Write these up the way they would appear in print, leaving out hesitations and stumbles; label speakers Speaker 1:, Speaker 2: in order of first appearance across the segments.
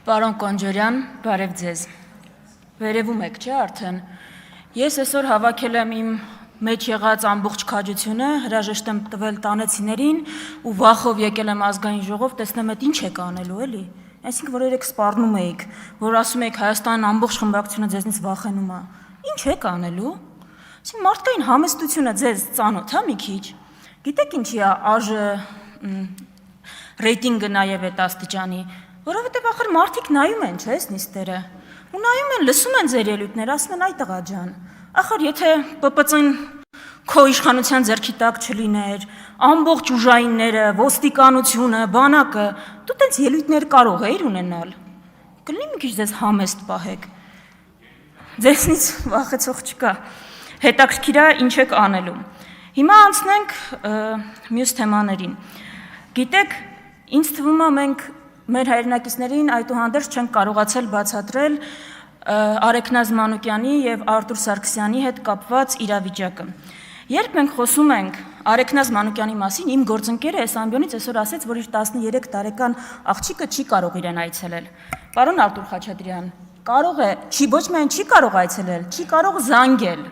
Speaker 1: Պարոն Կոնջորյան, բարև ձեզ։ Վերևում եք, չէ՞ արդեն։ Ես այսօր հավաքել եմ իմ մեջ եղած ամբողջ քաջությունը, հրաժեշտ եմ տվել տանեցիներին ու վախով եկել եմ ազգային ժողով, տեսնեմ այդ ինչ եք անելու, էլի։ Այսինքն, որ երեք սպառնում էիք, որ ասում եք Հայաստանն ամբողջ խմբակցությունը ձեզնից վախենում է։ Ինչ եք անելու։ Այսինքն, մարդկային համեստությունը ձեզ ծանոթ է մի քիչ։ Գիտեք ինչի է ԱԺ ռեյտինգը նաև այդ աստիճանի, որովհետև ախր մարդիկ նայում են, չէ՞, նիստերը։ Ու նայում են, լսում են ձեր ելույթները, ասում են՝ «Այ տղա ջան, ախր եթե ՊՊԾ-ն քո իշխանության ձեռքի տակ չլիներ, ամբողջ ուժայինները, ոստիկանությունը, բանակը, դու տենց ելույթներ կարող էիր ունենալ»։ Կլինի մի քիչ ձեզ համեստ պահեք։ Ձեզնից վախեցող չկա։ Հետաքրքիր է ինչ եք անելու։ Հիմա անցնենք մյուս թեմաներին։ Գիտեք, ինձ թվում է մենք մեր հայրենակիցներին այդուհանդերձ չենք կարողացել բացատրել Արեգնազ Մանուկյանի եւ Արտուր Սարգսյանի հետ կապված իրավիճակը։ Երբ մենք խոսում ենք Արեգնազ Մանուկյանի մասին, իմ գործընկերը այս ամբիոնից այսօր ասեց, որ իր 13 տարեկան աղջիկը չի կարող իրեն այցելել։ Պարոն Արտուր Խաչատրյան, կարող է, ոչ միայն չի կարող այցելել, չի կարող զանգել։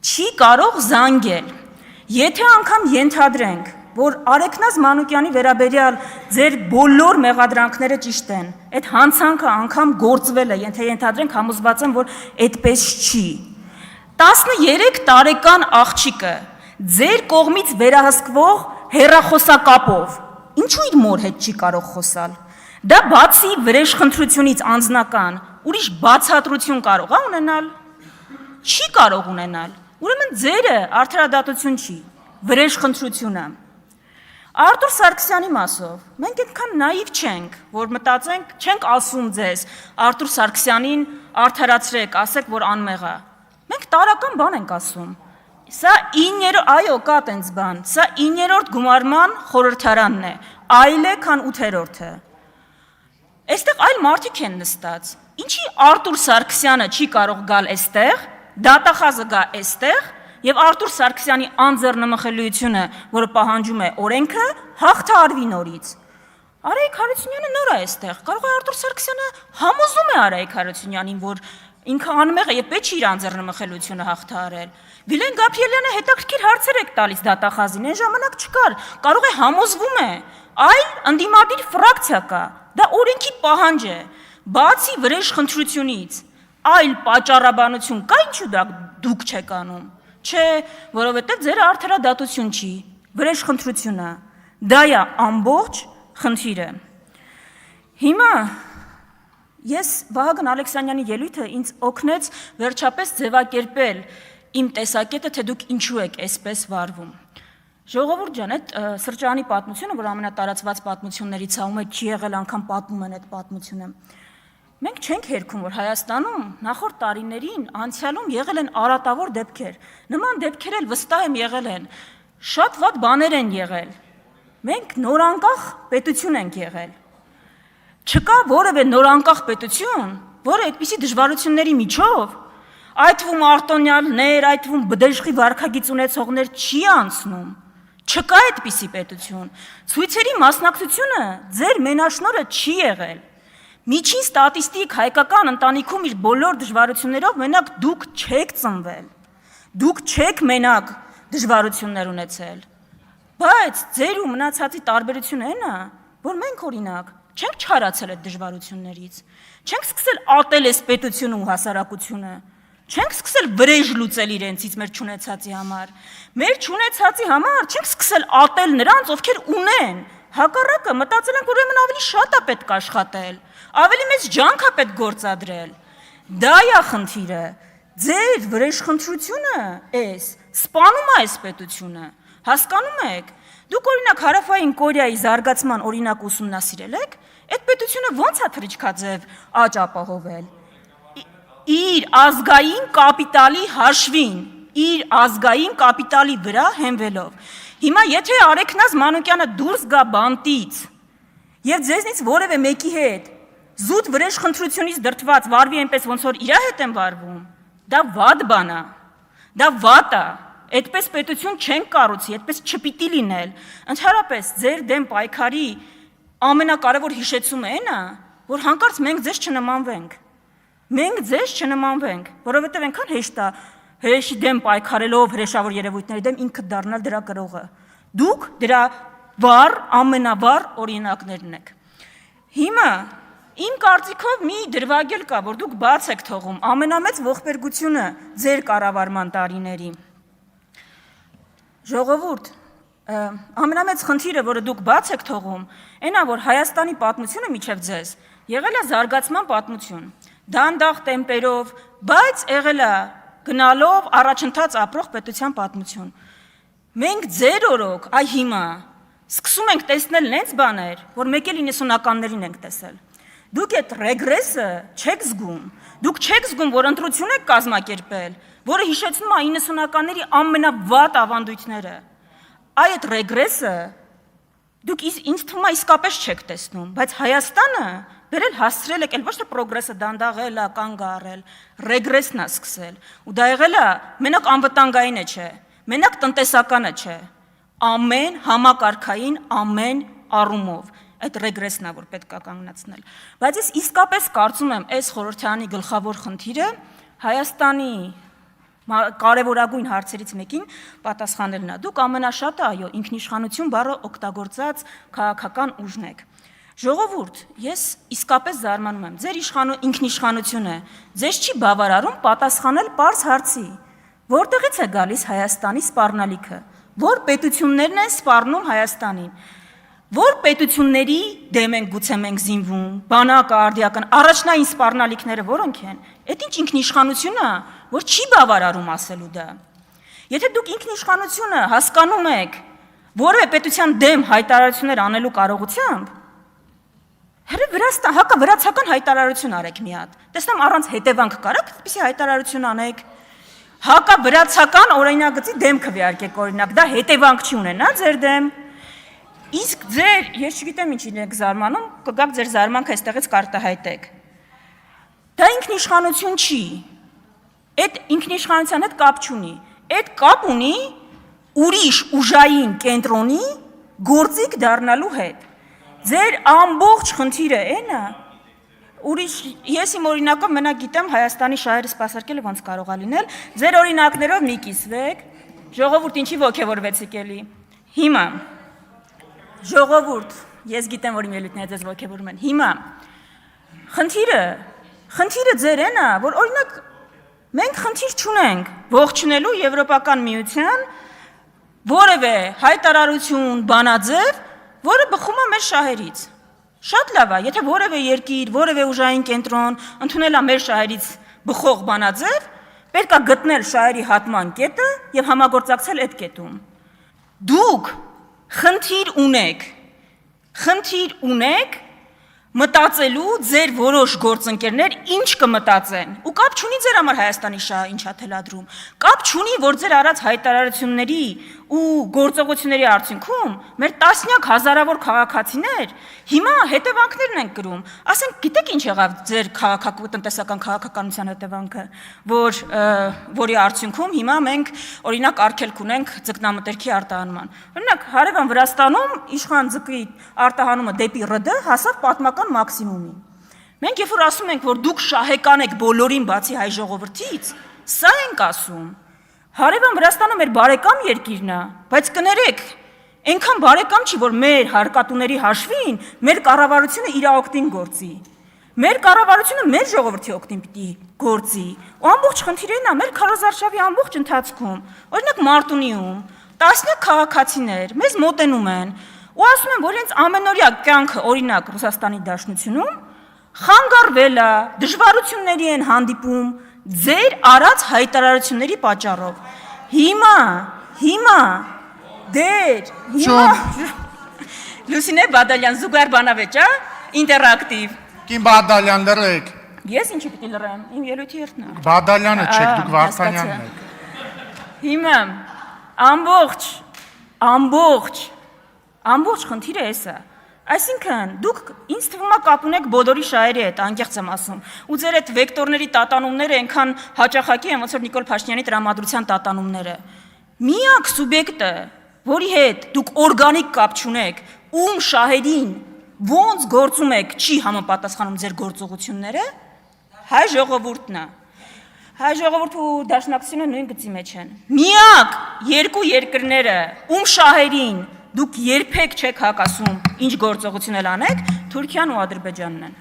Speaker 1: Չի կարող զանգել։ Եթե անգամ ենթադրենք, որ Արեգնազ Մանուկյանի վերաբերյալ ձեր բոլոր մեղադրանքները ճիշտ են, այդ հանցանքը անգամ գործվել է, եթե ենթադրենք, համոզված եմ, որ այդպես չի։ 13 տարեկան աղջիկը ձեր կողմից վերահսկվող հեռախոսակապով ինչու իր մոր հետ չի կարող խոսալ։ Դա բացի վրեժխնդրությունից անձնական, ուրիշ բացատրություն կարող է ունենալ։ Չի կարող ունենալ։ Ուրեմն ձերը արդարադատություն չի, վրեժխնդրությունը։ Արտուր Սարգսյանի մասով, մենք այդքան նայիվ չենք, որ մտածենք, չենք ասում ձեզ, Արտուր Սարգսյանին արդարացրեք, ասեք, որ անմեղ է։ Մենք տարական բան ենք ասում։ Սա 9-րդ, այո, կա տենց բան, սա 9-րդ գումարման խորհրդարանն է, այլ է, քան 8-րդը։ Այստեղ այլ մարդիկ են նստած։ Ինչի Արտուր Սարգսյանը չի կարող գալ այստեղ, դատախազը գա այստեղ, եւ Արտուր Սարգսյանի անձեռնմխելիությունը, որը պահանջում է օրենքը, հաղթարվի նորից։ Արայիկ Հարությունյանը նոր է այստեղ։ Կարող է Արտուր Սարգսյանը համոզում է Արայիկ Հարությունյանին, որ ինքը անմեղ է եւ պետք չի իր անձեռնմխելիությունը հաղթահարել։ Վիլեն Գաբրիելյանը հետաքրքիր հարցեր եք տալիս դատախազին, այն ժամանակ չկար։ Կարող է համոզվում է, այլ ընդդիմադիր ֆրակցիա կա։ Դա օրենքի պահանջ է։ Բացի վրեժխնդրությունից, այլ պատճառաբանություն կա, ինչու դա դուք չեք անում։ Չէ, որովհետև ձերը արդարադատություն չի, վրեժխնդրությունը, դա է ամբողջ խնդիրը։ Հիմա ես Վահագն Ալեքսանյանի ելույթը ինձ օգնեց վերջապես ձևակերպել իմ տեսակետը, թե դուք ինչու եք այսպես վարվում։ Ժողովուրդ ջան, այդ սրճարանի պատմությունը, որ ամենատարածված պատմություններից ա, ում հետ չի եղել, անգամ պատմում են այդ պատմությունը։ Մենք չենք հերքում, որ Հայաստանում նախորդ տարիներին անցյալում եղել են արատավոր դեպքեր, նման դեպքեր էլ վստահ եմ եղել են, շատ վատ բաներ են եղել, մենք նորանկախ պետություն ենք եղել, չկա որևէ նորանկախ պետություն, որը այդպիսի դժվարությունների միջով, այդ թվում արտոնյալներ, այդ թվում բդեժխի վարքագիծ ունեցողներ չի անցնում, չկա այդպիսի պետություն, ցույցերի մասնակցությունը ձեր մենաշնորհը չի եղել։ Միջին ստատիստիկ հայկական ընտանիքում իր բոլոր դժվարություններով մենակ դուք չեք ծնվել, դուք չեք մենակ դժվարություններ ունեցել, բայց ձեր ու մնացածի տարբերությունը այն է, որ մենք օրինակ չենք չարացել այդ դժվարություններից, չենք սկսել ատել այս պետությունը ու հասարակությունը, չենք սկսել վրեժ լուծել իրենցից մեր չունեցածի համար, մեր չունեցածի համար չենք սկսել ատել նրանց, ովքեր ունեն, հակառակը մտածել ենք, ուրեմն ավելի շատ է պետք աշխատել, ավելի մեծ ջանք է պետք գործադրել։ Դա է խնդիրը։ Ձեր վրեժխնդրությունը էս, սպանում է այս պետությունը։ Հասկանում եք։ Դուք օրինակ Հարավային Կորեայի զարգացման օրինակ ուսումնասիրել եք, այդ պետությունը ո՞նց է թռիչքաձև աճ ապահովել։ Իր ազգային կապիտալի հաշվին, իր ազգային կապիտալի վրա հենվելով։ Հիմա եթե Արեգնազ Մանուկյանը դուրս գա բանտից եւ ձեզնից որևէ մեկի հետ զուտ վրեժխնդրությունից դրդված վարվի այնպես, ոնց որ իր հետ են վարվում, դա վատ բան է, դա վատ է, այդպես պետություն չենք կառուցի, այդպես չպիտի լինել։ Ընդհանրապես ձեր դեմ պայքարի ամենակարևոր հիշեցումը այն է, որ հանկարծ մենք ձեզ չնմանվենք։ Մենք ձեզ չնմանվենք, որովհետև այնքան հեշտ է հրեշի դեմ պայքարելով հրեշավոր երևույթների դեմ ինքը դառնալ դրա կրողը։ Դուք դրա վառ, ամենավառ օրինակներն եք։ Հիմա իմ կարծիքով մի դրվագել կա, որ դուք բաց եք թողում ամենամեծ ողբերգությունը ձեր կառավարման տարիների։ Ժողովուրդ, ամենամեծ խնդիրը, որը դուք բաց եք թողում, այնա, որ Հայաստանի պատմությունը միջև ձեզ եղել է զարգացման պատմություն, դանդաղ տեմպերով, բայց եղել է գնալով առաջընթաց ապրող պետության պատմություն։ Մենք ձեր օրոք, այ հիմա, սկսում ենք տեսնել նենց բաներ, որ մեկ էլ 90-ականներին ենք տեսել։ Դուք այդ ռեգրեսը չեք զգում, դուք չեք զգում, որ ընտրություն եք կազմակերպել, որը հիշեցնում է 90-ականների ամենավատ ավանդույթները։ Այդ ռեգրեսը դուք ինձ թվում է իսկապես չեք տեսնում, բայց Հայաստանը բերել հասցրել եք, ոչ թե պրոգրեսը դանդաղել է, կանգ առել, ռեգրեսն է սկսել, ու դա եղել է մենակ անվտանգայինը չէ, մենակ տնտեսականը չէ, ամեն համակարգային, ամեն առումով, այդ ռեգրեսն է, որ պետք է կանգնացնել։ Բայց ես իսկապես կարծում եմ, այս խորհրդարանի գլխավոր խնդիրը Հայաստանի կարևորագույն հարցերից մեկին պատասխանելն է։ Դուք ամենաշատը, այո, ինքնիշխանություն բառը օգտագործած քաղաքական ուժն եք։ Ժողովուրդ, ես իսկապես զարմանում եմ, ձեր ինքնիշխանությունը ձեզ չի բավարարում պատասխանել պարզ հարցի, որտեղից է գալիս Հայաստանի սպառնալիքը, որ պետություններն են սպառնում Հայաստանին, որ պետությունների դեմ են գուցե մենք զինվում, բանակը, արդիական, առաջնային սպառնալիքները որոնք են, այդ ինչ ինքնիշխանություն է, որ չի բավարարում ասելու դա։ Եթե դուք ինքնիշխանությունը հասկանում եք որևէ պետության դեմ հայտարարություններ անելու կարողությամբ, հակավրացական հայտարարություն արեք մի հատ, տեսնեմ առանց հետևանք կարաք այդպիսի հայտարարություն անեք, հակավրացական օրինագծի դեմ քվեարկեք օրինակ, դա հետևանք չի ունենա ձեր դեմ, իսկ ձեր, ես չգիտեմ ինչին եք զարմանում, կգաք ձեր զարմանքը այստեղից կարտահայտեք, դա ինքնիշխանություն չի, այդ ինքնիշխանության հետ կապ չունի, այդ կապ ունի ուրիշ ուժային կենտրոնի գործիք դառնալու հետ, ձեր ամբողջ խնդիրը էնա, ուրիշ, ես իմ օրինակով մենակ գիտեմ Հայաստանի շահերը սպասարկելը ոնց կարող է լինել, ձեր օրինակներով մի կիսվեք, ժողովուրդ ինչի ոգևորվեցիք էլի, հիմա, ժողովուրդ, ես գիտեմ, որ իմ ելույթները ձեզ ոգևորում են, հիմա, խնդիրը ձեր էնա, որ օրինակ մենք խնդիր չունենք ողջունելու Եվրոպական միության որևէ հայտարարություն, բանաձև, որը բխում է մեր շահերից։ Շատ լավ է, եթե որևէ երկիր, որևէ ուժային կենտրոն ընդունել է մեր շահերից բխող բանաձև, պետք է գտնել շահերի հատման կետը եւ համագործակցել այդ կետում։ Դուք խնդիր ունեք մտածելու ձեր որոշ գործընկերներ ինչ կմտածեն, ու կապ չունի ձեր համար Հայաստանի շահը ինչ է թելադրում, կապ չունի, որ ձեր արած հայտարարությունների ու գործողությունների արդյունքում մեր տասնյակ հազարավոր քաղաքացիներ հիմա հետևանքներն են կրում, ասենք գիտեք ինչ եղավ ձեր տնտեսական քաղաքականության հետևանքը, որի արդյունքում հիմա մենք օրինակ արգելք ունենք ձկնամթերքի արտահանման, օրինակ հարևան Վրաստանում իշխան ձկի արտահանումը դեպի ՌԴ հասավ պատմական մաքսիմումին։ Մենք երբ որ ասում ենք, որ դուք շահեկան եք բոլորին բացի հայ ժողովրդից, սա ենք ասում։ Հարևան Վրաստանը մեր բարեկամ երկիրն է, բայց կներեք, այնքան բարեկամ չի, որ մեր հարկատուների հաշվին մեր կառավարությունը իր օգտին գործի։ Մեր կառավարությունը մեր ժողովրդի օգտին պիտի գործի։ Ու ամբողջ խնդիրն է մեր քարոզարշավի ամբողջ ընթացքում, օրինակ Մարտունիում, տասնյակ քաղաքացիներ մեզ մոտենում են ու ասում են, որ հենց ամենօրյա կյանքը, օրինակ Ռուսաստանի Դաշնությունում, խանգարվել է, դժվարությունների են հանդիպում ձեր արած հայտարարությունների պատճառով։ Հիմա, Լուսինե Բադալյան, զուգար բանավեճ, ինտերակտիվ։
Speaker 2: Կին Բադալյան լրեք։
Speaker 1: Ես ինչի պիտի լրեմ, իմ ելույթի երթն է։
Speaker 2: Բադալյանը չեք, դուք Վարդանյանն եք։
Speaker 1: Հիմա, ամբողջ խնդիրը էս է։ Այսինքն, դուք ինձ թվում է կապ ունեք բոլորի շահերի հետ, անկեղծ եմ ասում, ու ձեր այդ վեկտորների տատանումները այնքան հաճախակի են, ոնց որ Նիկոլ Փաշինյանի տրամադրության տատանումները։ Միակ սուբյեկտը, որի հետ դուք օրգանիկ կապ չունեք, ում շահերին ոնց գործում եք չի համապատասխանում ձեր գործողությունները, հայ ժողովուրդն է։ Հայ ժողովուրդը ու դաշնակցությունը նույն գծի մեջ են։ Միակ երկու երկրները, ում շահերին դուք երբեք չեք հակասում, ինչ գործողություն էլ անեք, Թուրքիան ու Ադրբեջանն են։